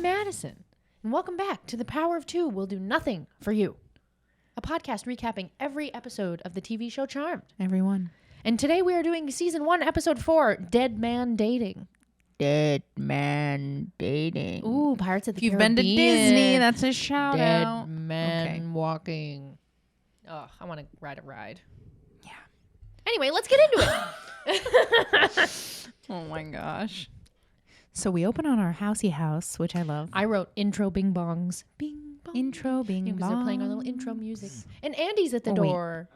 I'm Madison, and welcome back to The Power of Two Will Do Nothing for You, a podcast recapping every episode of the TV show Charmed. Everyone. And today we are doing Season 1, Episode 4, Dead Man Dating. Dead Man Dating. Ooh, Pirates of the If you've Caribbean. been to Disney, that's a shout Dead out. Man Walking. Oh, I want to ride a ride. Yeah. Anyway, let's get into it. Oh my gosh. So we open on our housey house, which I love. I wrote intro bing bongs. Bing bong. Intro bing Because bong. they're playing our little intro music. And Andy's at the Oh, wait. door.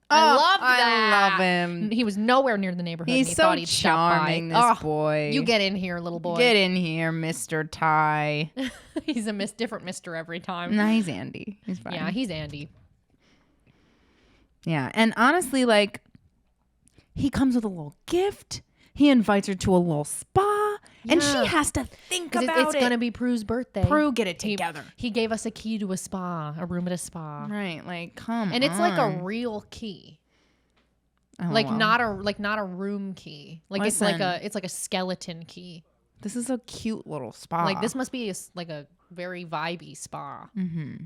I loved that. I love him. He was nowhere near the neighborhood. He's and he so thought he'd charming, stop by. this boy. You get in here, little boy. Get in here, Mr. Ty. He's a different mister every time. Nah, he's Andy. He's fine. Yeah, he's Andy. Yeah, and honestly, like, he comes with a little gift. He invites her to a little spa, and Yeah. she has to think about It's going to be Prue's birthday. Prue, get it together. He gave us a key to a spa, a room at a spa. Right, like, come And it's like a on. real key. Oh, Like well. not a room key. Like Listen. it's like a skeleton key. This is a cute little spa. Like this must be like a very vibey spa. Mm-hmm.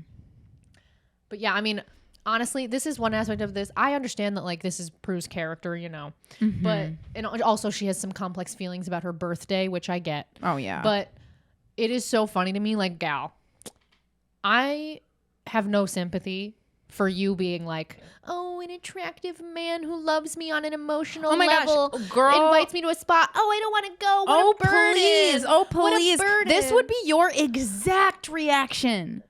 But yeah, I mean, honestly, this is one aspect of this. I understand that like this is Prue's character, you know, Mm-hmm. but and also she has some complex feelings about her birthday, which I get. Oh yeah. But it is so funny to me, like, gal, I have no sympathy for you being like, oh, an attractive man who loves me on an emotional Oh my gosh, level, girl. invites me to a spa. Oh, I don't want to go. What oh a burden. please. Oh What a please. burden. This would be your exact reaction.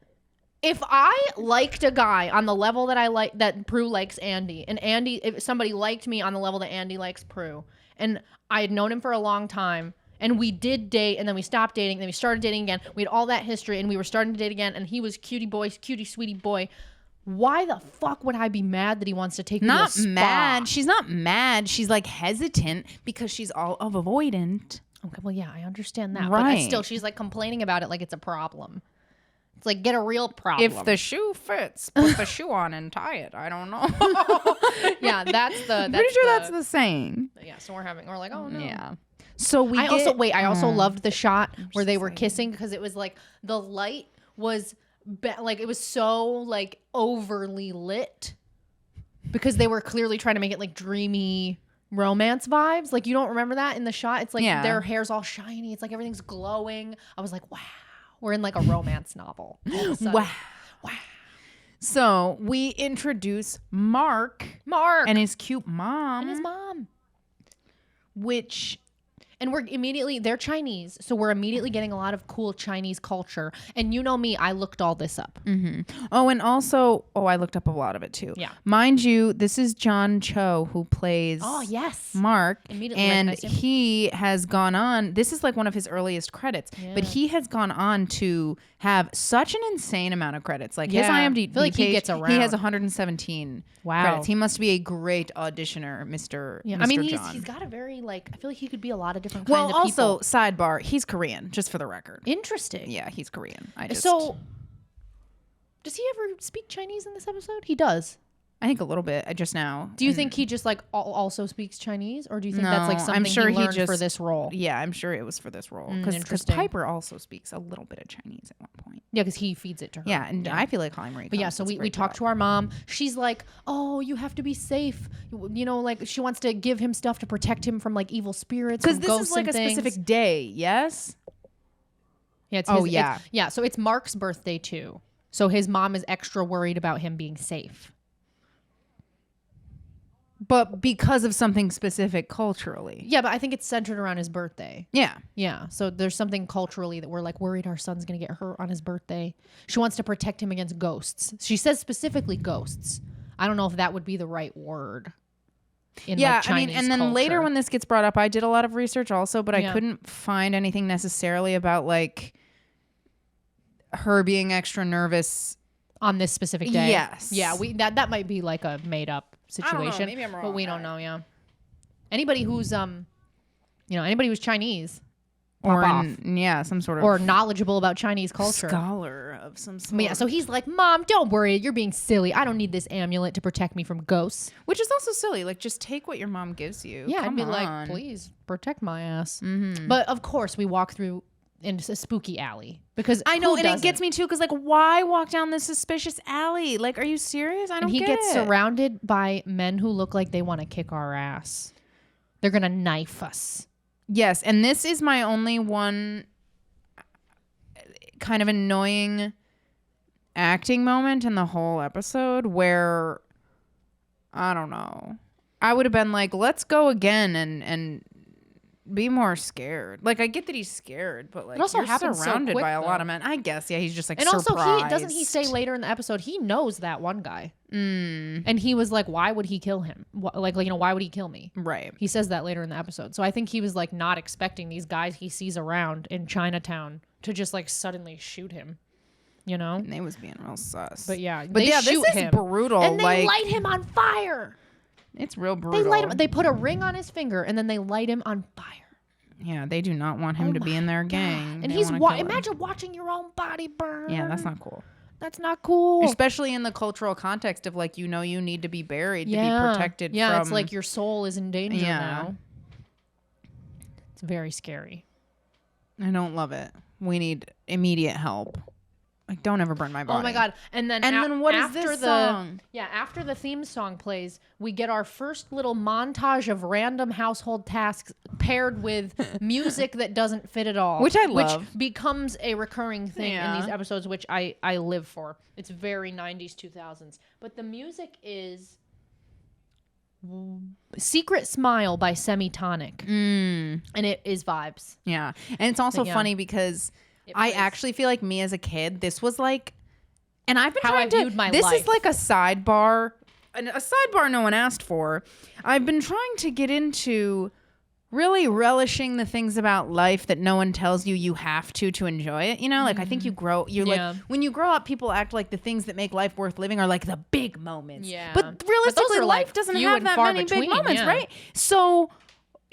If I liked a guy on the level that I like, that Prue likes Andy, and if somebody liked me on the level that Andy likes Prue, and I had known him for a long time, and we did date, and then we stopped dating, and then we started dating again. We had all that history, and we were starting to date again, and he was cutie sweetie boy. Why the fuck would I be mad that he wants to take me to a Not spa? mad. She's not mad. She's like hesitant because she's all of avoidant. Okay, well, yeah, I understand that, Right. but still, she's like complaining about it like it's a problem. It's like, get a real problem. If the shoe fits, put the shoe on and tie it. I don't know. yeah, that's Pretty sure that's the saying. yeah. So we're like, oh no. Yeah. So we I also Oh. loved the shot where they were kissing because it was like the light was like it was so like overly lit because they were clearly trying to make it like dreamy romance vibes. Like, you don't remember that in the shot? It's like their hair's all shiny. It's like everything's glowing. I was like, wow, we're in like a romance novel. Wow. So we introduce Mark and his cute mom. and his mom. Which And they're Chinese, so we're immediately getting a lot of cool Chinese culture. And you know me, I looked all this up. Oh, and also, I looked up a lot of it too. Yeah. Mind you, this is John Cho who plays Oh, yes. Mark. Immediately And recognized him. he has gone on, this is like one of his earliest credits, but he has gone on to have such an insane amount of credits. Like his Yeah. IMDb I feel like he page, gets he around. has 117 Wow. credits. He must be a great auditioner, Mr. Yeah, Mr. I mean, John. he's got a very like. I feel like he could be a lot of different Well, kinds of people. also, sidebar, he's Korean, just for the record. Interesting. Yeah, he's Korean. So, does he ever speak Chinese in this episode? He does. I think a little bit just now. Do you think he just like also speaks Chinese, or do you think No, that's like I'm something sure he he learned for just- this role? Yeah, I'm sure it was for this role. Because interesting. Piper also speaks a little bit of Chinese at one point. Yeah, because he feeds it to her. Yeah, and I feel like Holly Marie. But yeah, so we talked to our mom. She's like, oh, you have to be safe. You know, like she wants to give him stuff to protect him from like evil spirits. Because from this ghosts is like and a things. specific day, yes? Yeah, it's Oh, his, yeah. yeah. So it's Mark's birthday too. So his mom is extra worried about him being safe. But because of something specific culturally. Yeah, but I think it's centered around his birthday. Yeah. Yeah. So there's something culturally that we're like worried our son's going to get hurt on his birthday. She wants to protect him against ghosts. She says specifically ghosts. I don't know if that would be the right word. In Yeah, like Chinese and then culture. later when this gets brought up, I did a lot of research also, but I Yeah. couldn't find anything necessarily about like her being extra nervous. on this specific day. Yes. Yeah, that might be like a made up situation. I don't know. Maybe I'm wrong. But we don't know, yeah. Anybody who's anybody who's Chinese pop off. Some sort of Or knowledgeable about Chinese culture. scholar of some sort. But yeah, so he's like, Mom, don't worry. You're being silly. I don't need this amulet to protect me from ghosts. Which is also silly. Like, just take what your mom gives you. Yeah, Come I'd be on. like, please protect my ass. But of course, we walk through into a spooky alley because I know, who and doesn't? it gets me too. Because like, why walk down this suspicious alley? Like, are you serious? I don't. And he get gets it. surrounded by men who look like they want to kick our ass. They're gonna knife us. Yes, and this is my only one kind of annoying acting moment in the whole episode where I don't know. I would have been like, let's go again and be more scared. Like, I get that he's scared, but like, It also you're happens so surrounded quick, by a lot though. of men. I guess, yeah, he's just like And surprised. also, doesn't he say later in the episode he knows that one guy, and he was like, "Why would he kill him? Like why would he kill me?" Right. He says that later in the episode. So I think he was like not expecting these guys he sees around in Chinatown to just like suddenly shoot him. You know? And they was being real sus. But yeah, But they yeah, shoot this is him, brutal. and they like, light him on fire. it's real brutal. They light him. They put a ring on his finger, and then they light him on fire. Yeah, they do not want him to be in their gang. And They he's wanna kill him. imagine watching your own body burn. Yeah, that's not cool. That's not cool. Especially in the cultural context of like, you need to be buried to be protected yeah, from. it's like your soul is in danger Yeah. now. It's very scary. I don't love it. We need immediate help. Like, don't ever burn my body. Oh my god! And then what is after this the song? after the theme song plays, we get our first little montage of random household tasks paired with music that doesn't fit at all, Which I love. which becomes a recurring thing in these Yeah. episodes, which I live for. It's very 90s 2000s, but the music is Secret Smile by Semitonic, and it is vibes. Yeah. And it's also Yeah. funny because I plays. actually feel like me as a kid, this was like, and I've been How trying I to, viewed my this life. is like a sidebar no one asked for. I've been trying to get into really relishing the things about life that no one tells you have to enjoy it. You know, like I think you're Yeah. like, when you grow up, people act like the things that make life worth living are like the big moments. Yeah. But realistically, are, life like, doesn't few have and that far many between, big moments, yeah. right? So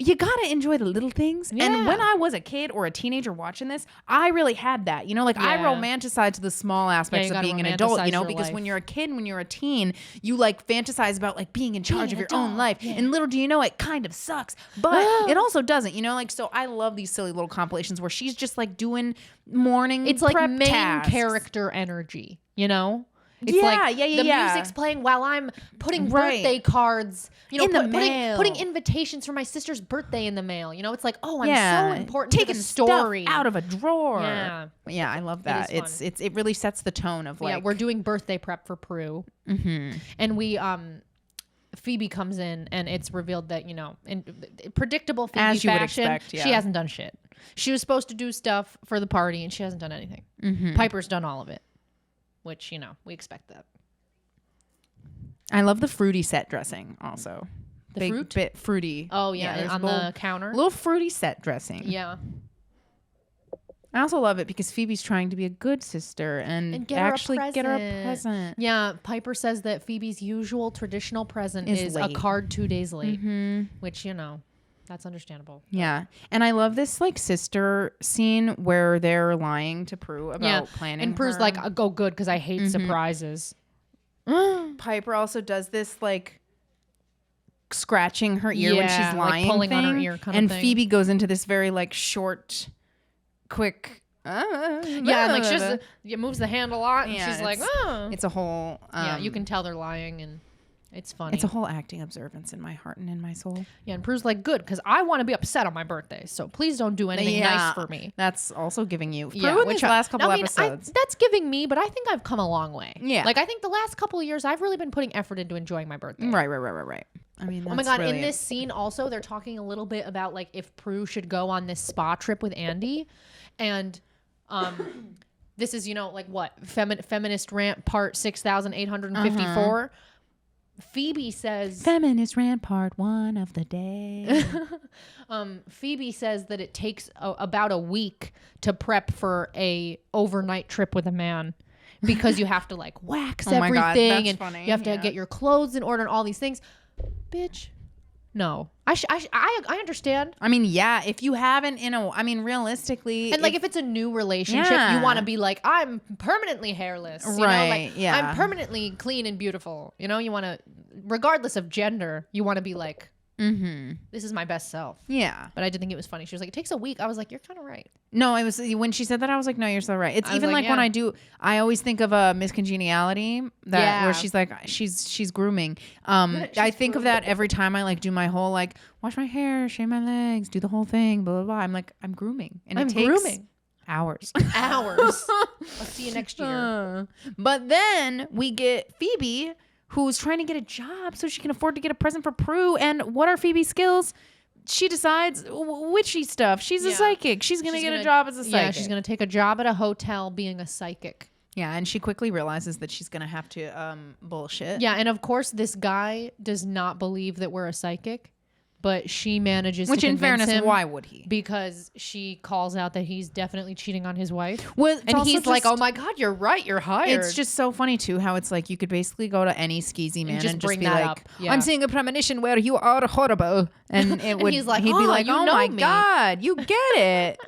you gotta enjoy the little things. And Yeah. when I was a kid or a teenager watching this, I really had that. You know, like I Yeah. romanticized the small aspects you of gotta being an adult, you know, romanticize your because life. when you're a kid, when you're a teen, you like fantasize about like being in charge Being of an your own adult, life. yeah. And little do you know, it kind of sucks. But it also doesn't, you know, like, so I love these silly little compilations where she's just like doing morning It's like prep main tasks. character energy, you know? It's Yeah, like yeah, the yeah. music's playing while I'm putting Right. birthday cards, you know, In the putting mail. invitations for my sister's birthday in the mail. You know, it's like, oh, I'm Yeah, so important taking to the story. stuff out of a drawer. Yeah. Yeah, I love that. is fun. It really sets the tone of like, Yeah, we're doing birthday prep for Prue. And we Phoebe comes in and it's revealed that, you know, in predictable Phoebe As you would fashion, expect, yeah. she hasn't done shit. She was supposed to do stuff for the party and she hasn't done anything. Piper's done all of it, which, you know, we expect that. I love the fruity set dressing also. The Big fruit? bit fruity. Oh, yeah, there's on little, the counter. little fruity set dressing. Yeah. I also love it because Phoebe's trying to be a good sister and get her a actually get her a present. present. Yeah, Piper says that Phoebe's usual traditional present is a late. card 2 days late, which, you know, that's understandable. Yeah. And I love this like sister scene where they're lying to Prue about planning. And Prue's her. like, go good because I hate surprises. Piper also does this like scratching her ear when Yeah, she's like lying, pulling on her thing. ear kind of and thing. Phoebe goes into this very like short, quick. Yeah, and like she just moves the hand a lot, and Yeah, she's like, oh. It's a whole. Yeah, you can tell they're lying, and it's funny. It's a whole acting observance in my heart and in my soul. Yeah, and Prue's like, good, because I want to be upset on my birthday, so please don't do anything nice for me. That's also giving you. Prue Yeah, in these last couple episodes. that's giving me, but I think I've come a long way. Yeah. Like, I think the last couple of years, I've really been putting effort into enjoying my birthday. Right. I mean, Oh my God, in this scene also, they're talking a little bit about, like, if Prue should go on this spa trip with Andy. And this is, you know, like what? Feminist rant part 6,854. Phoebe says... Feminist rant part 1 of the day. Phoebe says that it takes about a week to prep for a overnight trip with a man because you have to like wax Oh my everything God, that's and funny. you have to Yeah. get your clothes in order and all these things. Bitch, No. I understand. I mean, yeah, if you haven't realistically. And like if it's a new relationship, you want to be like, I'm permanently hairless. You know? Like, yeah. I'm permanently clean and beautiful. You know, you want to, regardless of gender, you want to be like, this is my best self. Yeah. But I did think it was funny. She was like, it takes a week. I was like, you're kind of right. No, it was when she said that, I was like, no, you're so right. It's even like yeah. when I always think of a Miss Congeniality where she's like, she's grooming. I think of that every time I like do my whole like wash my hair, shave my legs, do the whole thing, blah, blah, blah. I'm like, I'm grooming. And it takes hours. I'll see you next year. But then we get Phoebe, who's trying to get a job so she can afford to get a present for Prue. And what are Phoebe's skills? She decides witchy stuff. She's a psychic. She's going to get a job as a psychic. Yeah, she's going to take a job at a hotel being a psychic. Yeah, and she quickly realizes that she's going to have to bullshit. Yeah, and of course, this guy does not believe that we're a psychic. But she manages Which, to in convince fairness, him why would he? Because she calls out that he's definitely cheating on his wife. Well, and he's like, oh my God, you're right. You're hired. It's just so funny, too, how it's like you could basically go to any skeezy man and just bring be that like, up. Yeah. I'm seeing a premonition where you are horrible. And it would, he's like, he'd be like, you oh know my me. God, you get it.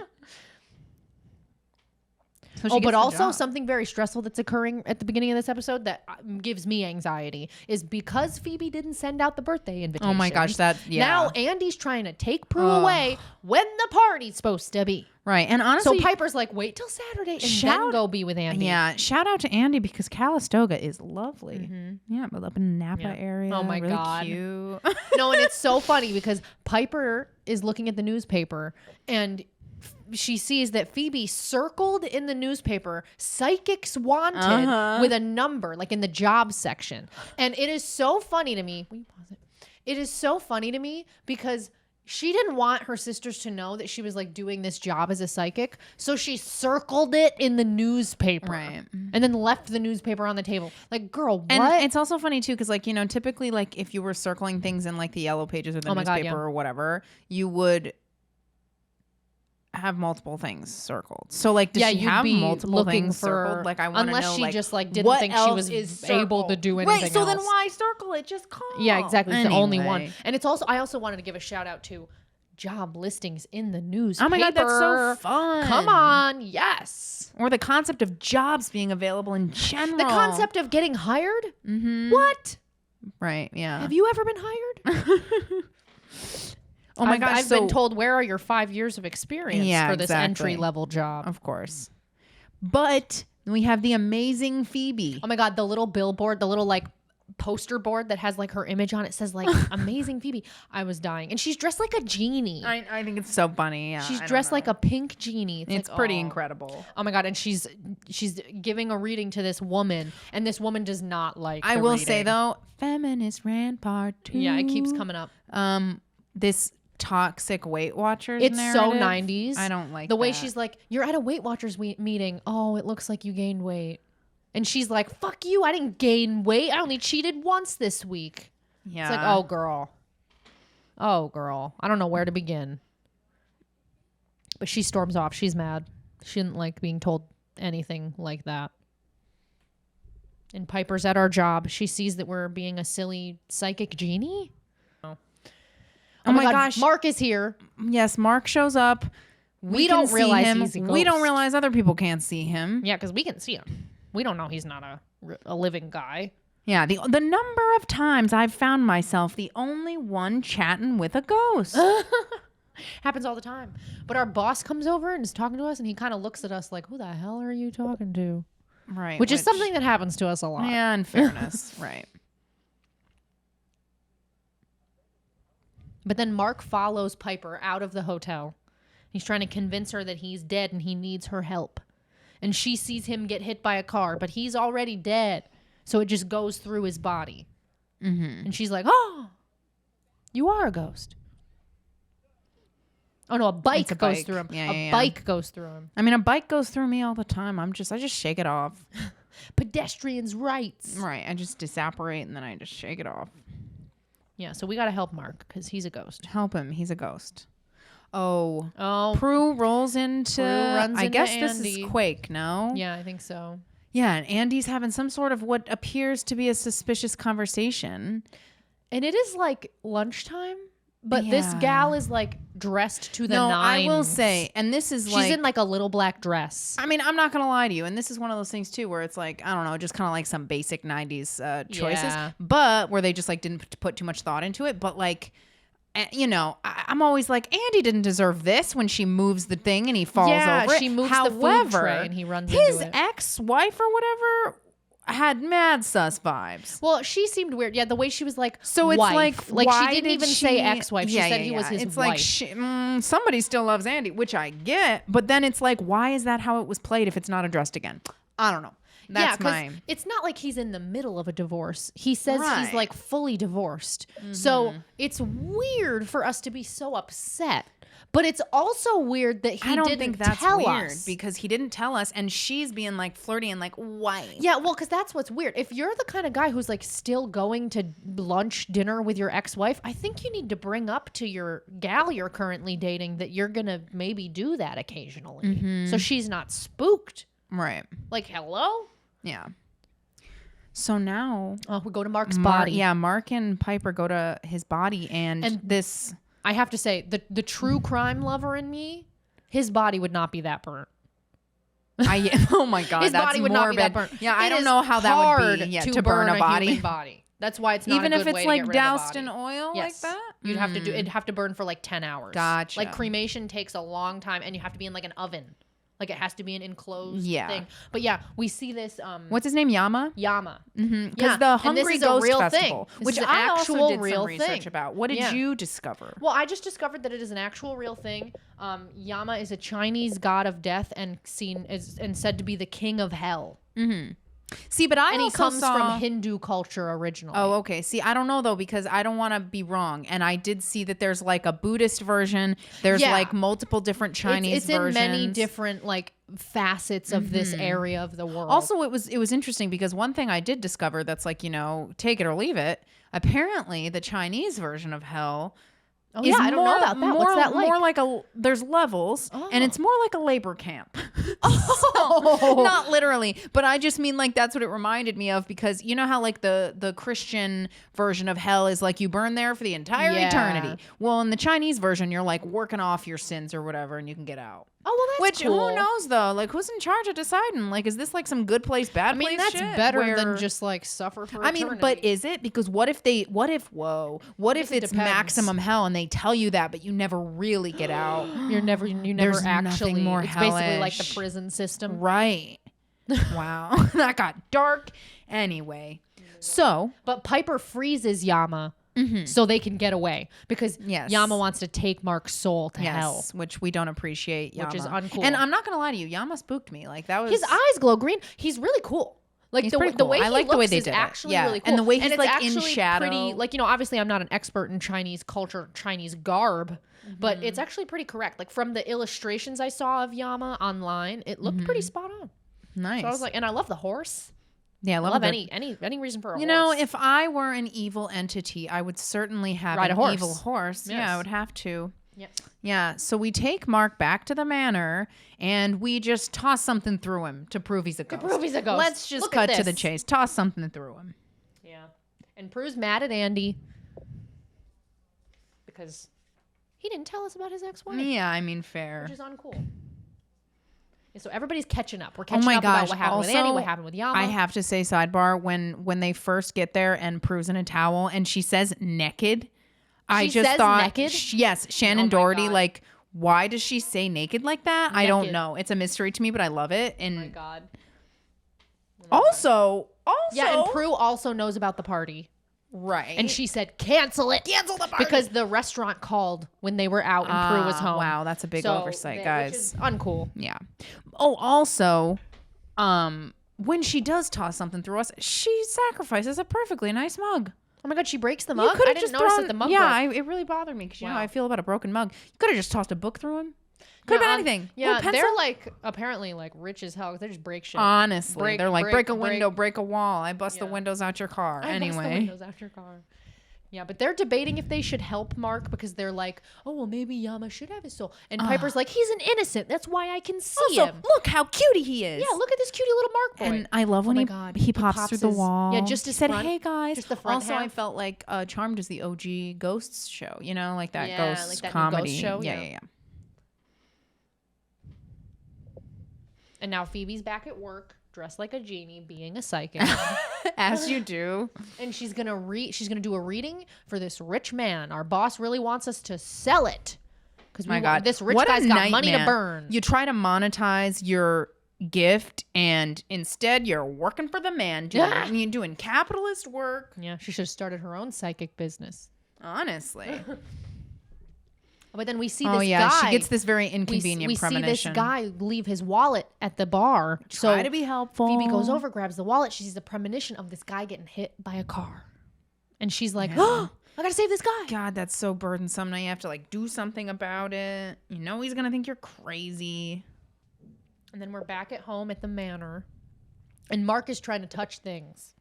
So but also something very stressful that's occurring at the beginning of this episode that gives me anxiety is because Phoebe didn't send out the birthday invitation. Oh my gosh, Now Andy's trying to take Prue away when the party's supposed to be. Right, and honestly, so Piper's like, wait till Saturday and then go be with Andy. Yeah, shout out to Andy because Calistoga is lovely. Yeah, but up in the Napa area. Oh my really God, cute. No, and it's so funny because Piper is looking at the newspaper and she sees that Phoebe circled in the newspaper psychics wanted with a number, like in the job section. And it is so funny to me. Will you pause it? It is so funny to me because she didn't want her sisters to know that she was like doing this job as a psychic. So she circled it in the newspaper. Right. And then left the newspaper on the table. Like, girl, what? And it's also funny too, because like, you know, typically like if you were circling things in like the yellow pages or the newspaper or whatever, you would have multiple things circled. So like, does she have multiple things circled? Like, I want to know, unless she like, just like didn't think she was able to do anything Right, so else. then why circle it? Just call. Yeah, exactly. It's the only one. And it's also, I also wanted to give a shout out to job listings in the newspaper. Oh my God, that's so fun. Come on, yes. Or the concept of jobs being available in general. The concept of getting hired? What? Right, yeah. Have you ever been hired? Oh my gosh, I've been told, where are your 5 years of experience for this entry level job? Of course. But we have the amazing Phoebe. Oh my God, the little billboard, the little like poster board that has like her image on it says like amazing Phoebe. I was dying. And she's dressed like a genie. I think it's so funny. Yeah, she's dressed like a pink genie. It's like, pretty incredible. Oh my God. And she's giving a reading to this woman, and this woman does not like I will say though, Feminist Rant Part 2. Yeah, it keeps coming up. This toxic Weight Watchers it's narrative. So 90s. I don't like the way that. she's like, you're at a Weight Watchers meeting. Oh, it looks like you gained weight. And she's like, fuck you. I didn't gain weight. I only cheated once this week. Yeah. It's like, oh, girl. Oh, girl. I don't know where to begin. But she storms off. She's mad. She didn't like being told anything like that. And Piper's at our job. She sees that we're being a silly psychic genie. Oh my gosh. Mark is here. Yes, Mark shows up. We don't realize he's a ghost. We don't realize other people can't see him. Yeah, because we can see him. We don't know he's not a living guy. Yeah, the number of times I've found myself the only one chatting with a ghost. Happens all the time. But our boss comes over and is talking to us, and he kind of looks at us like, who the hell are you talking to? Right. Which is something that happens to us a lot. Yeah, in fairness. Right. But then Mark follows Piper out of the hotel. He's trying to convince her that he's dead and he needs her help. And she sees him get hit by a car, but he's already dead. So it just goes through his body. And she's like, oh, you are a ghost. Oh, no, a bike goes through him. A bike goes through him. I mean, a bike goes through me all the time. I just shake it off. Pedestrians' rights. Right. I just disapparate and then I just shake it off. Yeah, so we got to help Mark because he's a ghost. Help him. He's a ghost. Oh. Prue rolls into... I guess Andy. This is Quake, no? Yeah, I think so. Yeah, and Andy's having some sort of what appears to be a suspicious conversation. And it is like lunchtime. But this Yeah. gal is like dressed to the No, nines. I will say, and this is she's in like a little black dress. I mean, I'm not gonna lie to you, and this is one of those things too, where it's like, I don't know, just kind of like some basic '90s choices, Yeah. but where they just like didn't put too much thought into it. But like, you know, I'm always like, Andy didn't deserve this when she moves the thing and he falls over it. She moves However, the food tray and he runs his into it. ex-wife or whatever had mad sus vibes. Well, she seemed weird. Yeah, the way she was like, So it's wife. like she why didn't did even she, say ex-wife. She said he was his it's wife. like somebody still loves Andy, which I get, but then it's like, why is that how it was played if it's not addressed again? I don't know. That's mine. It's not like he's in the middle of a divorce. He says he's Right. like fully divorced. So it's weird for us to be so upset. But it's also weird that he I don't didn't think that's tell weird us. because he didn't tell us, and she's being like flirty and like, why? Yeah, well, because that's what's weird. If you're the kind of guy who's like still going to lunch, dinner with your ex-wife, I think you need to bring up to your gal you're currently dating that you're going to maybe do that occasionally. So she's not spooked. Right. Like, hello? Yeah. So now, We go to Mark's body. Yeah, Mark and Piper go to his body, and this. I have to say, the true crime lover in me, his body would not be that burnt. Oh my god, His that's body would morbid. not be that burnt. Yeah, I It don't is know how that would hard be. Yeah, to burn a body. human body. That's why it's not Even a if good it's way like to get rid of a doused in body. oil Yes. like that. You'd have to do. It'd have to burn for like 10 hours. Gotcha. Like cremation takes a long time, and you have to be in like an oven. Like it has to be an enclosed thing. But yeah, we see this. What's his name? Yama. Yama? Because the Hungry Ghost Festival, This which is an I also actual did some real research thing. about. What did Yeah. you discover? Well, I just discovered that it is an actual real thing. Yama is a Chinese god of death and said to be the king of hell. See, but I And he also comes saw... from Hindu culture originally. Oh, okay. See, I don't know though because I don't want to be wrong, and I did see that there's like a Buddhist version. There's Yeah. like multiple different Chinese it's versions. in many different like facets of this area of the world. Also, it was interesting because one thing I did discover that's like, you know, take it or leave it. Apparently, the Chinese version of hell. oh yeah, I don't know about that. What's that like? More like there's levels, and it's more like a labor camp. Oh. Not literally, but I just mean like that's what it reminded me of because you know how like the Christian version of hell is like you burn there for the entire Yeah. eternity. Well, in the Chinese version, you're like working off your sins or whatever, and you can get out. Oh well, that's Which cool. who knows though? Like who's in charge of deciding? Like is this like some good place, bad I mean, place? that's shit better where- than just like suffer for. I mean, but eternity. is it? Because what if guess it it's depends. maximum hell and they tell you that, but you never really get out? you never There's actually. nothing more it's basically like the hellish. prison system. Right. Wow. That got dark. Anyway. So, But Piper freezes Yama so they can get away because Yes. Yama wants to take Mark's soul to yes, hell. which we don't appreciate Yama. Which is uncool. And I'm not going to lie to you, Yama spooked me. Like that was His eyes glow green. He's really cool. Like He's the pretty the cool. way I he like the way looks they is did it. actually Yeah. really cool. And the way he's, it's like, in actually shadow. Pretty, like, you know, obviously I'm not an expert in Chinese culture, Chinese garb, but it's actually pretty correct. Like from the illustrations I saw of Yama online, it looked pretty spot on. nice. So I was like, and I love the horse. yeah, I I love love the- any reason for a horse. You know, if I were an evil entity, I would certainly have Ride an a horse. evil horse. Yes. Yeah, I would have to. Yes. Yeah, so we take Mark back to the manor and we just toss something through him to prove he's a ghost. prove he's a ghost. Let's just Look at cut to the this. chase. Toss something through him. Yeah. And Prue's mad at Andy because he didn't tell us about his ex-wife, Yeah, I mean, fair. which is uncool. And so everybody's catching up. We're Oh catching my up about gosh. what happened with Also, Andy, what happened with Yama. I have to say, sidebar, when they first get there and Prue's in a towel and she says naked, I She just says thought, naked? yes, Shannon Oh my Doherty, God. like, why does she say naked like that? I don't Naked. know. It's a mystery to me, but I love it. Oh my And God. also, Yeah, and Prue also knows about the party. right. And she said, cancel it. Cancel the party. Because the restaurant called when they were out and Prue was home. Wow, that's a big So oversight, which guys. is uncool. Yeah. Oh, also, when she does toss something through us, she sacrifices a perfectly nice mug. Oh my God, she breaks the You mug? could I have didn't just notice thrown, that the mug yeah, broke. it really bothered me because you know Wow. how I feel about a broken mug. You could have just tossed a book through him. Could have been anything. Yeah, Ooh, pencil. they're like apparently like rich as hell. They just break shit. Honestly, they're like break a window, break- break a wall. I bust the Yeah. windows out your car. I bust the Anyway, windows out your car. Yeah, but they're debating if they should help Mark because they're like, oh, well, maybe Yama should have his soul. And Piper's like, he's an innocent. That's why I can see him. Look how cutie he is. Yeah, look at this cutie little Mark boy. And I love when he pops through the wall. Yeah, just he his said, front, hey, guys. just the front Also, half. I felt like Charmed is the OG Ghosts show. You know, like that Yeah, ghost like that new comedy. Ghost show, Yeah, yeah. yeah, yeah. And now Phoebe's back at work, dressed like a genie, being a psychic. As you do. And she's gonna do a reading for this rich man. Our boss really wants us to sell it. Because My God, this rich what a guy's got money to nightmare. burn. You try to monetize your gift, and instead you're working for the man, you're doing capitalist work. Yeah, she should have started her own psychic business. Honestly. But then we see Oh this yeah, guy. she gets this very inconvenient we see premonition. this guy leave his wallet at the bar. Try to be helpful. Phoebe goes over, grabs the wallet. She sees the premonition of this guy getting hit by a car. And she's like, oh, I gotta save this guy. God, that's so burdensome. Now you have to like do something about it. You know he's gonna think you're crazy. And then we're back at home at the manor. And Mark is trying to touch things.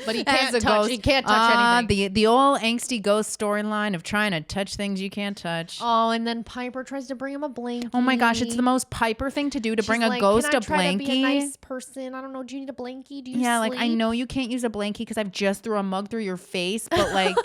But he can't touch. He can't touch anything. The old angsty ghost storyline of trying to touch things you can't touch. Oh, and then Piper tries to bring him a blankie. Oh my gosh, it's the most Piper thing to do to bring a ghost Can I a try blankie. to be a nice person? I don't know. Do you need a blankie? Do you Yeah, sleep? like I know you can't use a blankie because I've just threw a mug through your face, but like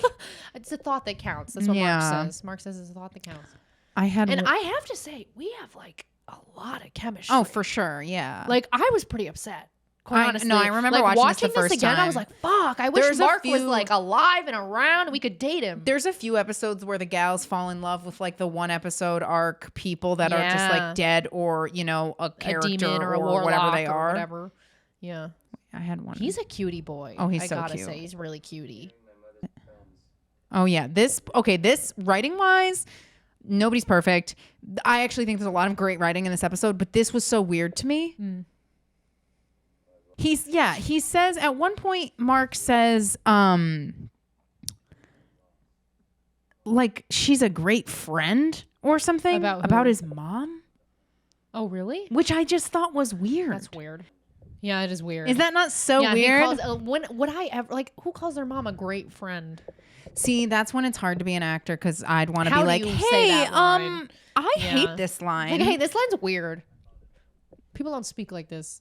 it's a thought that counts. That's what Yeah. Mark says. Mark says it's a thought that counts. I had And I have to say, we have like a lot of chemistry. Oh, for sure, yeah. Like I was pretty upset. Quite honestly. No, I remember like, watching this the first again. time. I was like, "Fuck! I wish There's a Mark was few- like alive and around. We could date him." There's a few episodes where the gals fall in love with like the one episode arc people that are just Yeah. like dead or, you know, a character a demon or a warlock whatever they or are. whatever. Yeah, I had one. he's a cutie boy. Oh, he's I so gotta cute. say, he's really cutie. Oh yeah, this writing wise, nobody's perfect. I actually think there's a lot of great writing in this episode, but this was so weird to me. He says at one point, Mark says, like she's a great friend or something About who? his mom, Oh, really? which I just thought was weird. That's weird. Yeah, it is weird. Is that not so yeah, weird? He calls, when would I ever like? Who calls their mom a great friend? See, that's when it's hard to be an actor because I'd want to How be do like, you say hey, that line? I Yeah. hate this line. Like, hey, this line's weird. People don't speak like this.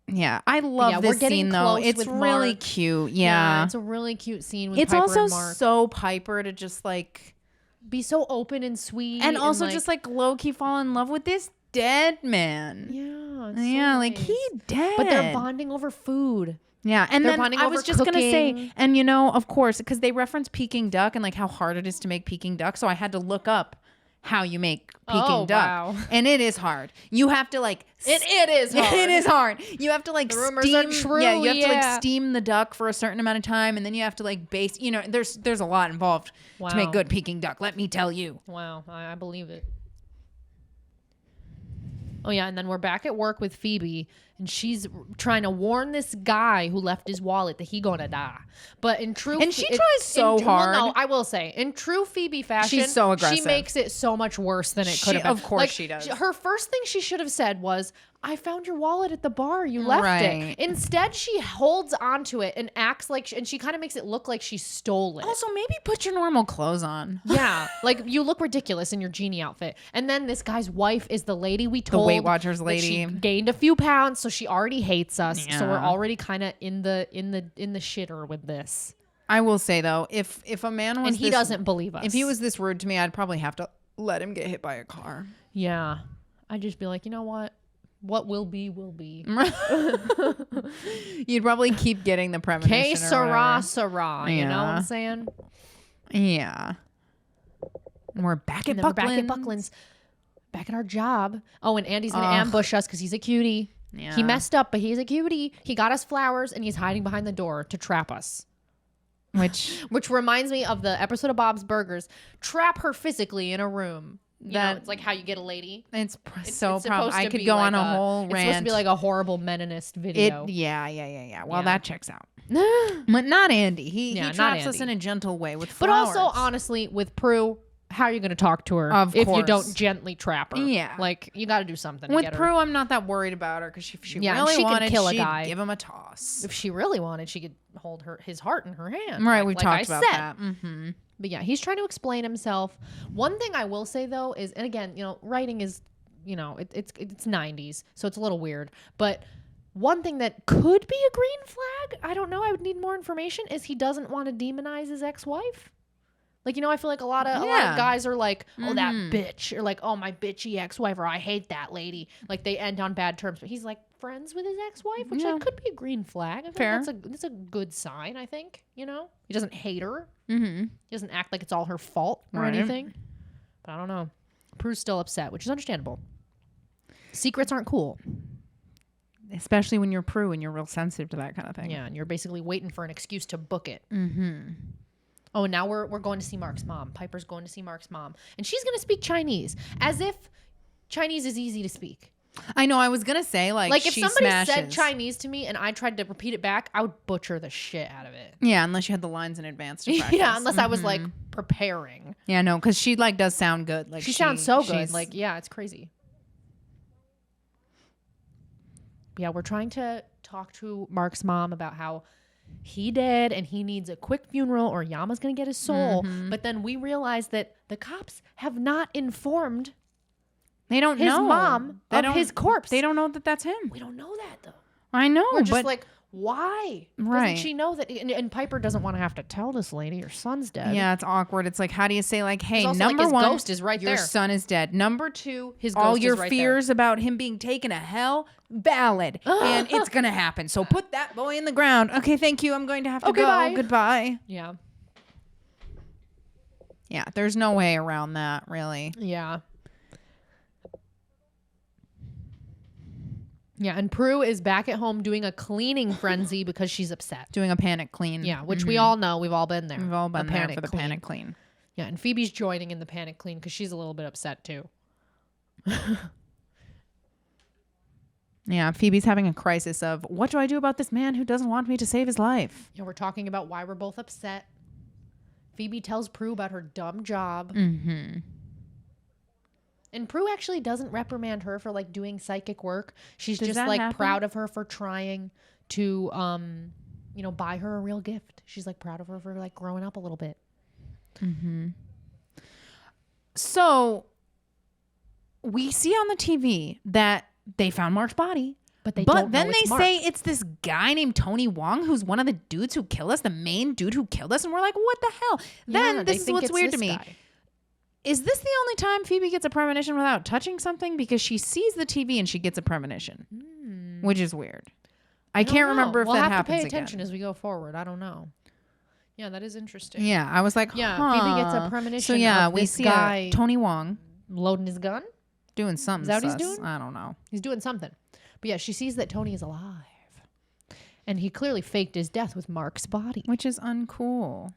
Yeah, I love Yeah, we're this getting scene though. close It's with really Mark. cute. Yeah. It's a really cute scene with It's Piper also and Mark. so Piper to just like, Be so open and sweet, and also like, just like low key fall in love with this dead man. yeah, it's so Yeah, like nice. he dead. But they're bonding over food. Yeah, and they're then bonding I over was just gonna say, cooking. and you know, of course, because they reference Peking duck and like how hard it is to make Peking duck, so I had to look up how you make Peking Oh, duck, wow. and it is hard. You have to like It is hard. It is hard. You have to like The rumors steam. are true, Yeah, you have to yeah. like steam the duck for a certain amount of time, and then you have to like base. You know, there's a lot involved to make Wow. good Peking duck. Let me tell you. Wow, I believe it. Oh yeah, and then we're back at work with Phoebe, and she's trying to warn this guy who left his wallet that he gonna die. But in true, And she tries so hard. Well, no, I will say, in true Phoebe fashion, She's so aggressive. She makes it so much worse than it could have been. Of course she does. Her first thing she should have said was, "I found your wallet at the bar. You left Right. it." Instead, she holds onto it and acts like, and she kind of makes it look like she stole it. Also, maybe put your normal clothes on. Yeah, like you look ridiculous in your genie outfit. And then this guy's wife is the lady we told. Weight Watchers that lady. She gained a few pounds, so she already hates us. So we're Yeah. already kind of in the shitter with this. I will say though, if a man was And he doesn't believe us. if he was this rude to me, I'd probably have to let him get hit by a car. yeah, I'd just be like, you know what? What will be, will be. You'd probably keep getting the premonition. Que or sera, whatever. sera. You know what Yeah. I'm saying? Yeah. And we're back at And then we're Buckland's. back at Buckland's. Back at our job. Oh, and Andy's going to Ugh. ambush us because he's a cutie. Yeah. He messed up, but he's a cutie. He got us flowers, and he's hiding behind the door to trap us. Which reminds me of the episode of Bob's Burgers. Trap her physically in a room. You know, it's like how you get a lady. It's It's so supposed probably. I to could be go like on a whole It's rant. supposed to be like a horrible meninist video. Yeah. Well, Yeah. that checks out. But not Andy. He Yeah, not traps us Andy. in a gentle way with But flowers. also, honestly, with Prue, how are you going to talk to her Of if you course. don't gently trap her? Yeah. Like, you got to do something to With get her. Prue, I'm not that worried about her because she Yeah, really she could wanted, kill a she'd guy. give him a toss. If she really wanted, she could hold his heart in her hand. Right, like, we've like talked I about said. that. Mm-hmm. But yeah, he's trying to explain himself. One thing I will say though is, and again, writing is, it's 90s, so it's a little weird. But one thing that could be a green flag, I don't know, I would need more information, is he doesn't want to demonize his ex-wife. Like, I feel like a lot of guys are like, oh, that bitch, or like, oh, my bitchy ex-wife, or I hate that lady. Like, they end on bad terms. But he's like friends with his ex-wife, which like, could be a green flag. I feel Fair. like that's a good sign, I think. He doesn't hate her. Mm-hmm. He doesn't act like it's all her fault or anything. But I don't know. Prue's still upset, which is understandable. Secrets aren't cool. Especially when you're Prue and you're real sensitive to that kind of thing. Yeah, and you're basically waiting for an excuse to book it. Mm-hmm. Oh, and now we're going to see Mark's mom. Piper's going to see Mark's mom. And she's going to speak Chinese, as if Chinese is easy to speak. I know, I was going to say, like if she somebody smashes. said Chinese to me and I tried to repeat it back, I would butcher the shit out of it. Yeah, unless you had the lines in advance to practice. Yeah, unless I was like preparing. Yeah, no, because she like does sound good. Like she sounds so good. Like, yeah, it's crazy. Yeah, we're trying to talk to Mark's mom about how he did and he needs a quick funeral or Yama's going to get his soul. But then we realize that the cops have not informed they don't his know mom of his corpse. They don't know that that's him. We don't know that though. I know, We're just but like, why? Right. Doesn't she know that? And Piper doesn't want to have to tell this lady your son's dead. yeah, it's awkward. It's like, how do you say like, hey, also, number like, his one, ghost is right your there. son is dead. Number two, His all ghost your is right fears about him being taken to hell, valid, and it's gonna happen. So put that boy in the ground. Okay, thank you. I'm going to have to go. bye. Goodbye. Yeah. Yeah, there's no way around that, really. Yeah. Yeah, and Prue is back at home doing a cleaning frenzy because she's upset. Doing a panic clean. Yeah, which we all know. We've all been there. We've all been there for the clean. panic clean. Yeah, and Phoebe's joining in the panic clean because she's a little bit upset too. Yeah, Phoebe's having a crisis of, what do I do about this man who doesn't want me to save his life? Yeah, we're talking about why we're both upset. Phoebe tells Prue about her dumb job. Mm-hmm. And Prue actually doesn't reprimand her for like doing psychic work. She's Does just that like happen? proud of her for trying to buy her a real gift. She's like proud of her for like growing up a little bit. Mm-hmm. So we see on the TV that they found Mark's body. But they But don't then know they it's Mark. say it's this guy named Tony Wong who's one of the dudes who killed us, the main dude who killed us. And we're like, what the hell? Yeah, Then they this is think what's it's weird to this me. guy. Is this the only time Phoebe gets a premonition without touching something? Because she sees the TV and she gets a premonition, which is weird. I don't can't know. remember if we'll that have happens to pay attention again. as we go forward. I don't know. Yeah, that is interesting. Yeah, I was like, Yeah, huh. Phoebe gets a premonition. So yeah, of we this see guy Tony Wong loading his gun. doing something. Is that what he's sus. doing? I don't know. He's doing something. But yeah, she sees that Tony is alive. And he clearly faked his death with Mark's body. Which is uncool.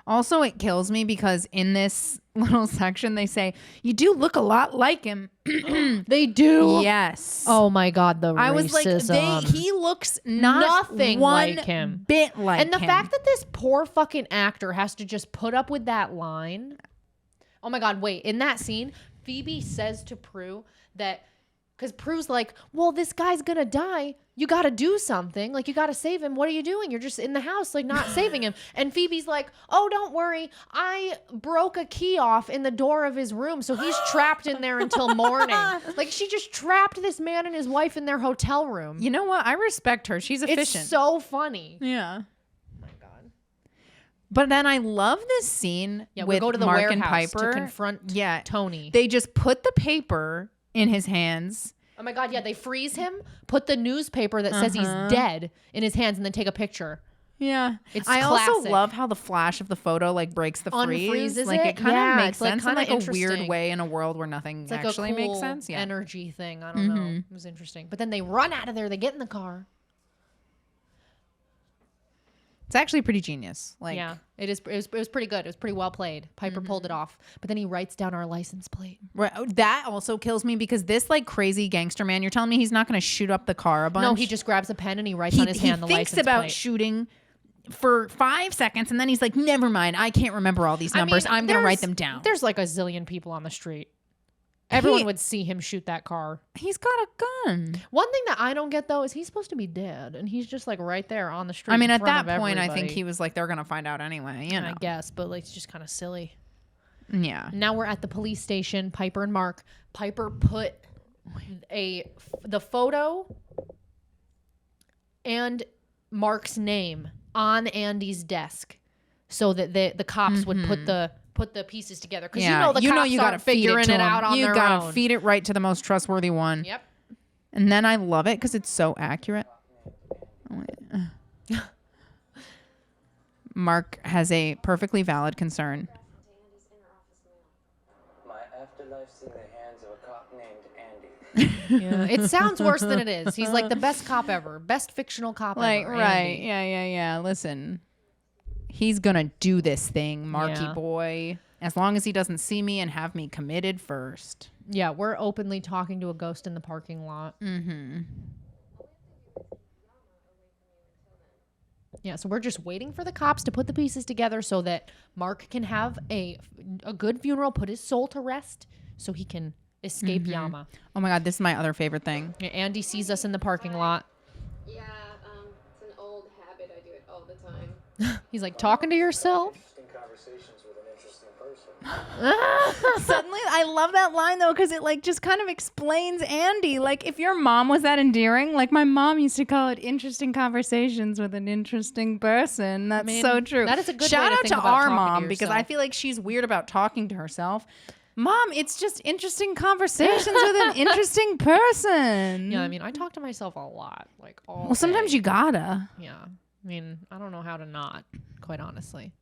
Also, it kills me because in this little section they say, you do look a lot like him. They do? Yes. Oh my God, the racism. I was like, he looks Nothing one like him. bit like And the him. fact that this poor fucking actor has to just put up with that line. Oh my God, wait. In that scene, Phoebe says to Prue that, because Prue's like, well, this guy's gonna die. You gotta do something. Like, you gotta save him. What are you doing? You're just in the house, like, not saving him. And Phoebe's like, oh, don't worry. I broke a key off in the door of his room, so he's trapped in there until morning. Like, she just trapped this man and his wife in their hotel room. You know what? I respect her. She's efficient. It's so funny. Yeah. Oh my God. But then I love this scene Yeah, we with go to the Mark warehouse and Piper. to confront Tony. They just put the paper in his hands. Oh my God, yeah, they freeze him, put the newspaper that says he's dead in his hands, and then take a picture. Yeah. It's I also classic. love how the flash of the photo like breaks the freeze. Unfreezes Like it? it kind of Yeah, makes it's, like, sense in kinda like a weird interesting. way in a world where nothing It's like actually a cool makes sense. Yeah. energy thing. I don't know. It was interesting. But then they run out of there. They get in the car. It's actually pretty genius. Like Yeah, it is. It was pretty good. It was pretty well played. Piper pulled it off. But then he writes down our license plate. right, that also kills me because this like crazy gangster man, you're telling me he's not going to shoot up the car a bunch? No, he just grabs a pen and he writes on his hand the thinks license about plate. shooting for 5 seconds, and then he's like, never mind, I can't remember all these numbers. I'm going to write them down. There's like a zillion people on the street. Everyone would see him shoot that car. He's got a gun. One thing that I don't get, though, is he's supposed to be dead, and he's just like right there on the street. I mean, in at front that of point, I everybody. think he was like, they're going to find out anyway, you know. I guess, but like, it's just kind of silly. Yeah. Now we're at the police station, Piper and Mark. Piper put the photo and Mark's name on Andy's desk so that the cops would put the pieces together, because Yeah. the cops you gotta aren't feed figuring to it him. out on you their gotta own. feed it right to the most trustworthy one. Yep. And then I love it because it's so accurate. Mark has a perfectly valid concern. My afterlife's in the hands of a cop named Andy. Yeah. It sounds worse than it is. He's like the best cop ever, best fictional cop Like, ever. right. Andy. Yeah. Listen, he's gonna do this thing, Marky Yeah. boy. As long as he doesn't see me and have me committed first. Yeah, we're openly talking to a ghost in the parking lot. Mm-hmm. Yeah, so we're just waiting for the cops to put the pieces together so that Mark can have a good funeral, put his soul to rest, so he can escape Yama. Oh my God, this is my other favorite thing. Yeah, Andy sees us in the parking lot. Yeah, it's an old habit. I do it all the time. He's like, talking to yourself? Interesting conversations with an interesting person. Suddenly, I love that line though, because it like just kind of explains Andy. Like, if your mom was that endearing, like my mom used to call it interesting conversations with an interesting person. That's mean, so true. that is a good Shout way to out think to about our talking to mom, because I yourself. feel like she's weird about talking to herself. Mom, it's just interesting conversations with an interesting person. Yeah, I mean, I talk to myself a lot, like all Well, sometimes day. you gotta. Yeah, I mean, I don't know how to not, quite honestly.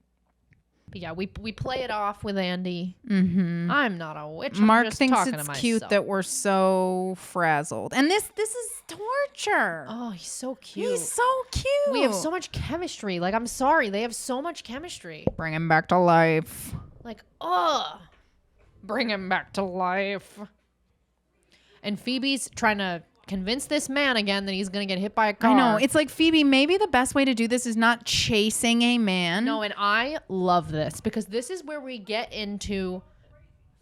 But yeah, we play it off with Andy. Mm-hmm. I'm not a witch. I'm Mark just thinks talking it's to cute myself. that we're so frazzled, and this is torture. Oh, he's so cute. He's so cute. We have so much chemistry. Like, I'm sorry, they have so much chemistry. Bring him back to life. Like, bring him back to life. And Phoebe's trying to convince this man again that he's gonna get hit by a car. I know. It's like, Phoebe, maybe the best way to do this is not chasing a man. No, and I love this because this is where we get into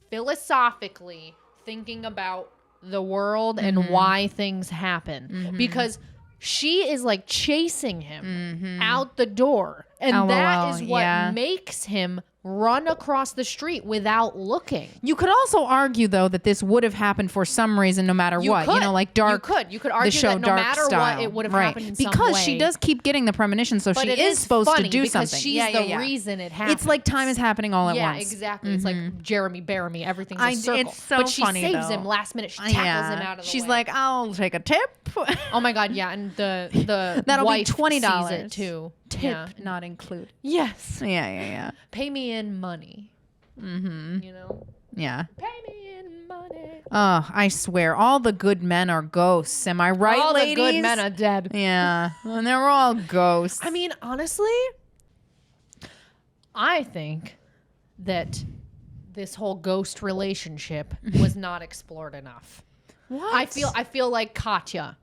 philosophically thinking about the world and why things happen. Because she is like chasing him out the door. And that LOL, is what yeah. makes him run across the street without looking. You could also argue, though, that this would have happened for some reason, no matter what. Could. You know, like Dark. You could argue the show that no Dark matter style. what, it would have right. happened in some because way. she does keep getting the premonition, so But she it is supposed to funny do because something. she's the reason it happens. It's like time is happening all at yeah, once. exactly. It's like Jeremy Bearimy. Everything's a circle. It's so but she funny, saves though. him last minute. She tackles him out of the She's way. like, I'll take a tip. Oh my god, yeah, and the That'll be wife $20 sees it too. Tip Yeah. not included. Yes. Yeah. Pay me in money. Mm-hmm. You know? Yeah. Pay me in money. Oh, I swear, all the good men are ghosts. Am I right, All ladies? the good men are dead. Yeah, and they're all ghosts. I mean, honestly, I think that this whole ghost relationship was not explored enough. what? I feel like Katya.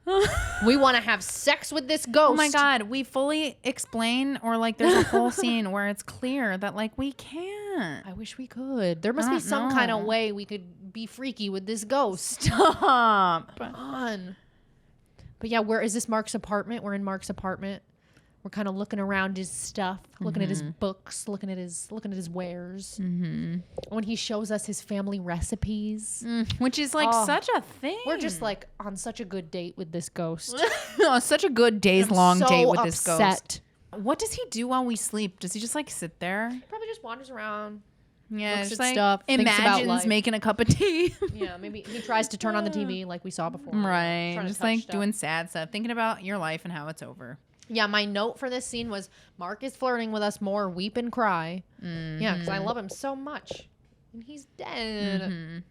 We want to have sex with this ghost. Oh my God, we fully explain, or like there's a whole scene where it's clear that like we can't. I wish we could. There must I be don't some kind of know. way we could be freaky with this ghost. Stop. Come on. But yeah, where is this Mark's apartment? We're in Mark's apartment. We're kind of looking around his stuff, looking at his books, looking at his wares. Mm-hmm. When he shows us his family recipes, Which is like Oh. such a thing. we're just like on such a good date with this ghost. oh, such a good days long so date with this ghost. upset. What does he do while we sleep? Does he just like sit there? Probably just wanders around. Yeah, Looks just at like stuff, thinks about imagines life. making a cup of tea. Yeah, maybe he tries to turn on the TV like we saw before. Right, Trying to just touch like stuff. doing sad stuff, thinking about your life and how it's over. Yeah, my note for this scene was Mark is flirting with us more, weep and cry. Yeah, because I love him so much. And he's dead. And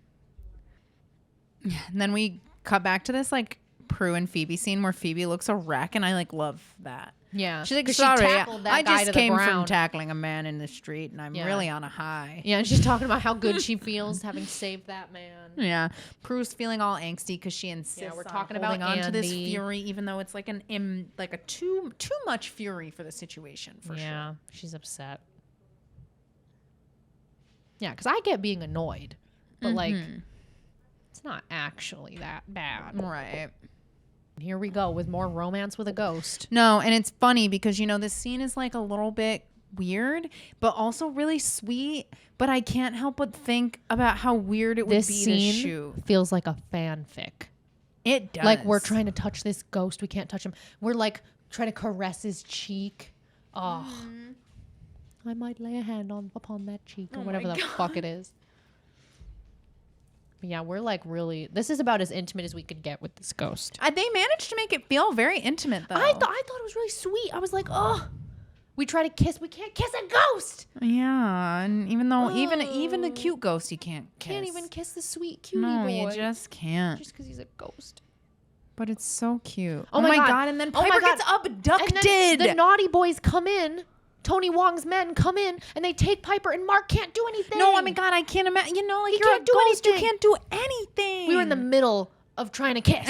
then we cut back to this like Prue and Phoebe scene where Phoebe looks a wreck, and I like love that. Yeah. She's like, 'Cause sorry, she tackled that I guy just to the came from ground. tackling a man in the street, and I'm Yeah. really on a high. Yeah, and she's talking about how good she feels having saved that man. Yeah, Prue's feeling all angsty because she insists. Yeah, we're on talking holding about on to this Andy. fury, even though it's like a too much fury for the situation. For Yeah, she's upset. Yeah, because I get being annoyed, but like, it's not actually that bad. sure. Right. Here we go with more romance with a ghost. No, and it's funny because this scene is like a little bit weird, but also really sweet. But I can't help but think about how weird it would This be to scene shoot. feels like a fanfic. It does. Like we're trying to touch this ghost, we can't touch him. We're like trying to caress his cheek. Oh, I might lay a hand upon that cheek or whatever the fuck it is. But yeah, we're like really. This is about as intimate as we could get with this ghost. They managed to make it feel very intimate, though. I thought it was really sweet. I was like, oh, we try to kiss, we can't kiss a ghost. Yeah, and even though even a cute ghost you can't kiss. Can't even kiss the sweet cutie No, boy. you just can't. Just because he's a ghost. But it's so cute. Oh my God. And then Oh my Piper God. gets abducted. And then the naughty boys come in. Tony Wong's men come in and they take Piper, and Mark can't do anything. No, oh my God, I can't imagine. Like He you're can't a do ghost, you anything. can't do anything. We were in the middle of trying to kiss.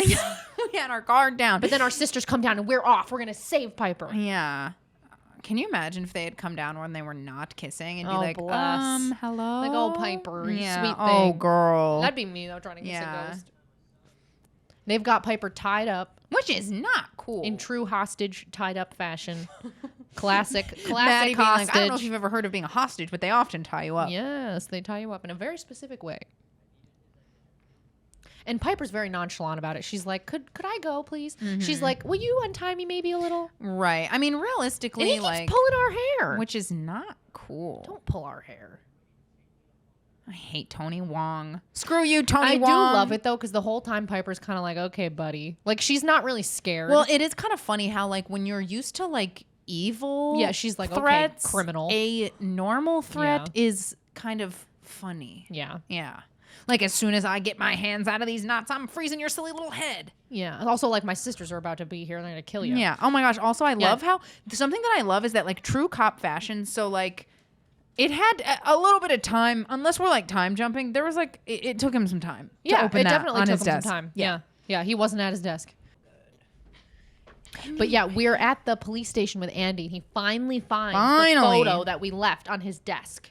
We had our guard down. But then our sisters come down and we're off. We're going to save Piper. Yeah. Can you imagine if they had come down when they were not kissing and be Oh, like, bless. hello? Like, oh, Piper, you yeah. sweet Oh, thing. girl. That'd be me, though, trying to kiss Yeah. a ghost. They've got Piper tied up Which is not cool. in true hostage tied up fashion. Classic Maddie being hostage. like, I don't know if you've ever heard of being a hostage, but they often tie you up. Yes, they tie you up in a very specific way. And Piper's very nonchalant about it. She's like, could I go, please? She's like, will you untie me maybe a little? Right. I mean, And realistically, he keeps like, pulling our hair. which is not cool. Don't pull our hair. I hate Tony Wong. Screw you, Tony I Wong. do love it, though, because the whole time Piper's kind of like, okay, buddy. Like, she's not really scared. Well, it is kind of funny how, like, when you're used to, like, evil Yeah, she's like, okay, threats, criminal. a normal threat is kind of funny. Yeah. Yeah. Like, as soon as I get my hands out of these knots, I'm freezing your silly little head. Yeah. And also, like, my sisters are about to be here and they're going to kill you. Yeah. Oh, my gosh. Also, I Yeah. love how something that I love is that, like, true cop fashion. So, like, it had a little bit of time, unless we're, like, time jumping. There was, like, it took him some time to open it that definitely on took his him desk. some time. Yeah. Yeah, he wasn't at his desk. But yeah, we're at the police station with Andy, and he finally finds the photo that we left on his desk.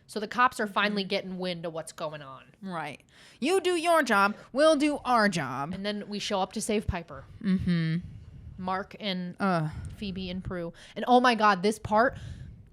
So the cops are finally getting wind of what's going on. Right. You do your job, we'll do our job. And then we show up to save Piper. Mm-hmm. Mark and Phoebe and Prue. And oh my God, this part,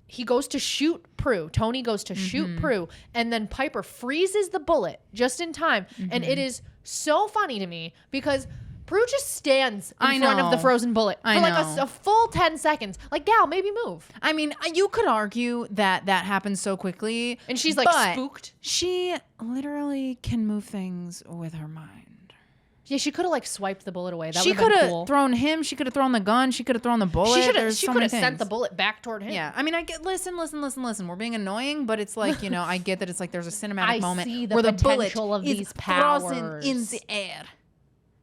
he goes to shoot Prue. Tony goes to shoot Prue. And then Piper freezes the bullet just in time. And it is so funny to me because Prue just stands in front of the frozen bullet for like a full 10 seconds. Like, gal, maybe move. I mean, you could argue that that happens so quickly. And she's like but spooked. She literally can move things with her mind. Yeah, she could have like swiped the bullet away. That She would could have have cool. thrown him. She could have thrown the gun. She could have thrown the bullet. She could have sent the bullet back toward him. Yeah, I mean, I get. Listen. We're being annoying, but it's like I get that it's like there's a cinematic I moment see the where the bullet potential of is these frozen powers. in the air.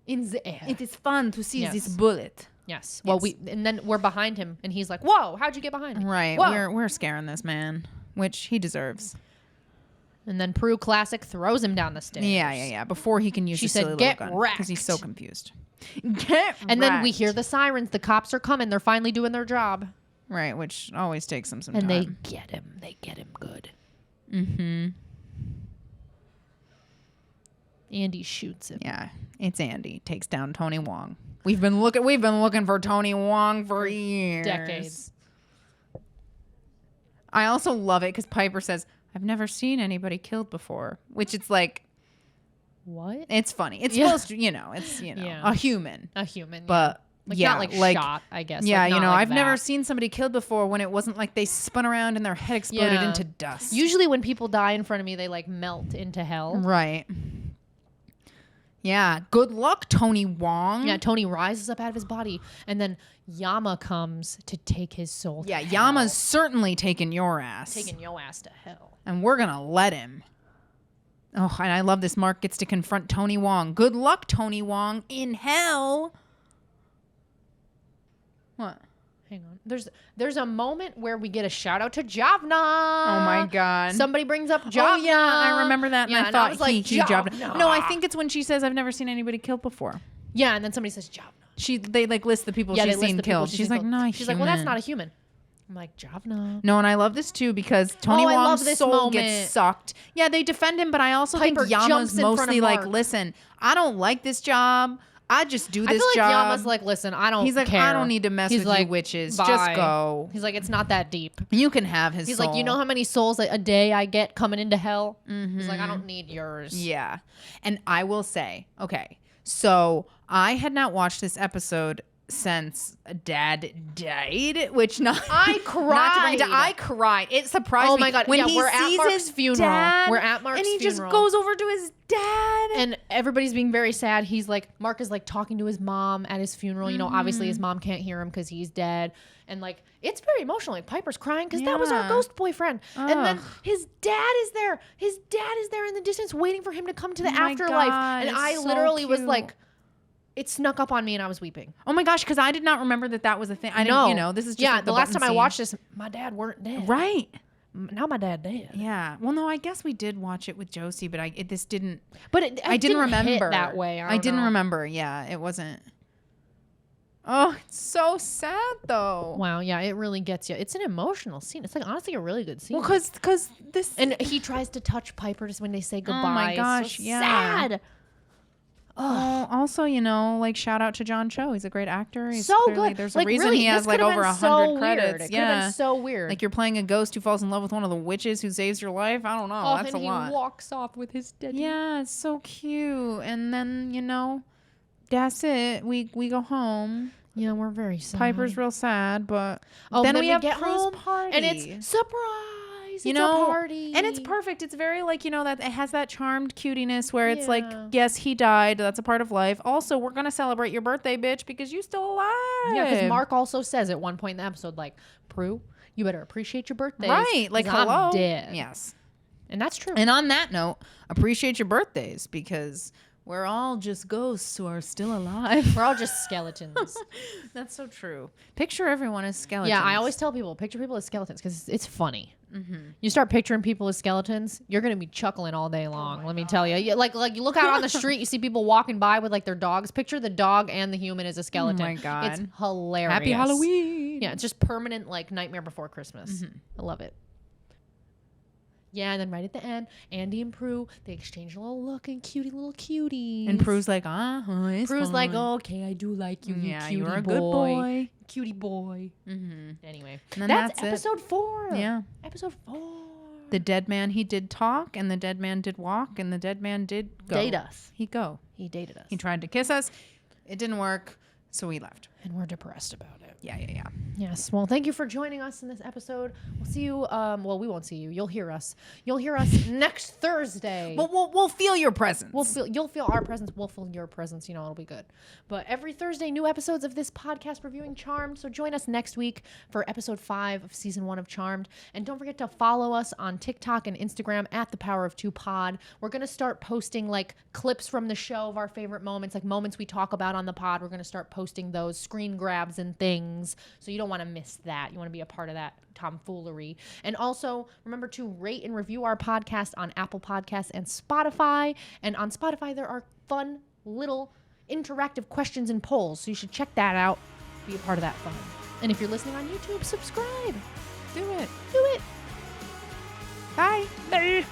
In the air. It is fun to see Yes. this bullet. Yes. Well, and then we're behind him, and he's like, "Whoa, how'd you get behind me?" Right. Whoa. We're scaring this man, which he deserves. And then Prue Classic throws him down the stairs. Yeah. Before he can use She his said, silly "Get little gun because he's so wrecked." confused. Get And then we wrecked. hear the sirens. The cops are coming. They're finally doing their job. Right, which always takes them some And they time. get him. They get him good. Mm-hmm. Andy shoots him. Yeah, it's Andy takes down Tony Wong. We've been looking for Tony Wong for years, Decades. I also love it because Piper says, "I've never seen anybody killed before," which it's like, What? it's funny. It's Yeah. supposed to, it's Yeah. a human, A human. but like, yeah, not like shot, I guess. Yeah, Like, not like I've never that. seen somebody killed before when it wasn't like they spun around and their head exploded Yeah. into dust. Usually when people die in front of me, they like melt into hell. Right. Yeah. Good luck, Tony Wong. Yeah, Tony rises up out of his body, and then Yama comes to take his soul. Yeah, to Yama's hell. certainly taking your ass. taking your ass to hell. And we're going to let him. Oh, and I love this. Mark gets to confront Tony Wong. Good luck, Tony Wong, in hell. What? Hang on. There's a moment where we get a shout out to Javna. Oh my God. Somebody brings up Javna. Oh yeah, I remember that. And I thought was like, he Javna. Javna. No, I think it's when she says, I've never seen anybody killed before. Yeah, and then somebody says Javna. They like list the people Yeah, she's they list seen the people killed. she's She's seen like, killed. no, She's like, well, that's not a human. I'm like, Javna. No, and I love this too because Tony I love Wong's this soul moment. gets sucked. Yeah, they defend him, but I also Piper think jumps Yama's in front of mostly like, Mark. listen, I don't like this job. I just do I this feel like job. Yama's like, listen, I don't He's like, care. I don't need to mess He's with like, you witches. bye. Just go. He's like, it's not that deep. You can have his He's soul. like, you know how many souls a day I get coming into hell? He's like, I don't need yours. Yeah. And I will say, okay, so I had not watched this episode since Dad died, which I cried. I cried. It surprised me. Oh my God. When Yeah, he we're at sees Mark's his funeral. dad, We're at Mark's and he funeral. just goes over to his dad. And everybody's being very sad. He's like, Mark is like talking to his mom at his funeral. You know, obviously his mom can't hear him because he's dead. And like, it's very emotional. Like Piper's crying because that was our Yeah. ghost boyfriend. And then Ugh. his dad is there. His dad is there in the distance waiting for him to come to the Oh my afterlife. God, and it's I so literally was cute. like, it snuck up on me and I was weeping. Oh my gosh, because I did not remember that was a thing. I didn't, this is just yeah. like the last button time I scene. watched this, my dad weren't dead. Right. Now my dad dead. Yeah. Well, no, I guess we did watch it with Josie, but this didn't. But I didn't remember hit that way. I didn't know. remember. Yeah, it wasn't. Oh, it's so sad though. Wow. Yeah. It really gets you. It's an emotional scene. It's like honestly a really good scene. Well, because this And he tries to touch Piper just when they say goodbye. my It's gosh, so yeah. sad. Oh, also, like shout out to John Cho. He's a great actor. He's So clearly- good. There's like, a reason really, he has this like could've over been 100 so weird. credits. It could have been so weird. Like you're playing a ghost who falls in love with one of the witches who saves your life. I don't know. That's a and lot. he walks off with his dead. Yeah, it's so cute. And then that's it. We go home. Yeah, we're very sad. Piper's real sad, but then we have get Prue's home party, and it's surprise. It's a party, and it's perfect. It's very like that it has that charmed cutiness where it's like, Yeah. yes, he died. That's a part of life. Also, we're gonna celebrate your birthday, bitch, because you're still alive. Yeah, because Mark also says at one point in the episode, like, Prue, you better appreciate your birthdays. right? Like, 'cause hello. I'm dead. Yes. And that's true. And on that note, appreciate your birthdays because we're all just ghosts who are still alive. We're all just skeletons. That's so true. Picture everyone as skeletons. Yeah, I always tell people, picture people as skeletons because it's funny. Mm-hmm. You start picturing people as skeletons, you're gonna be chuckling all day long. Let me tell you. Like you look out on the street, you see people walking by with like their dogs. Picture the dog and the human as a skeleton. Oh my God. It's hilarious. Happy Halloween. Yeah, it's just permanent like Nightmare Before Christmas. I love it. Yeah, and then right at the end, Andy and Prue, they exchange a little look and little cuties. And Prue's like, it's Prue's like, fine. okay, I do like you, Yeah, you you're cutie a good boy. Cutie boy. Mm-hmm. Anyway, And then that's that's it. episode 4. Yeah. Episode 4. The dead man, he did talk, and the dead man did walk, and the dead man did go. Date us. He go. He dated us. He tried to kiss us. It didn't work, so we left. And we're depressed about it. Yeah. Yes. Well, thank you for joining us in this episode. We'll see you. Well, we won't see you. You'll hear us. You'll hear us next Thursday. But we'll feel your presence. You'll feel our presence. We'll feel your presence. It'll be good. But every Thursday, new episodes of this podcast reviewing Charmed. So join us next week for episode 5 of season 1 of Charmed. And don't forget to follow us on TikTok and Instagram at The Power of Two Pod. We're going to start posting like clips from the show of our favorite moments, like moments we talk about on the pod. We're going to start posting those screen grabs and things. So you don't want to miss that. You want to be a part of that tomfoolery. And also remember to rate and review our podcast on Apple Podcasts and Spotify. And on Spotify, there are fun little interactive questions and polls. So you should check that out. Be a part of that fun. And if you're listening on YouTube, subscribe. Do it. Do it. Bye. Bye.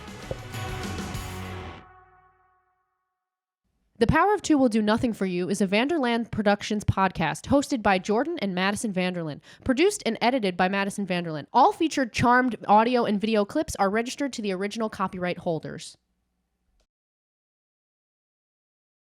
The Power of Two Will Do Nothing for You is a Vanderland Productions podcast hosted by Jordan and Madison Vanderland, produced and edited by Madison Vanderland. All featured Charmed audio and video clips are registered to the original copyright holders.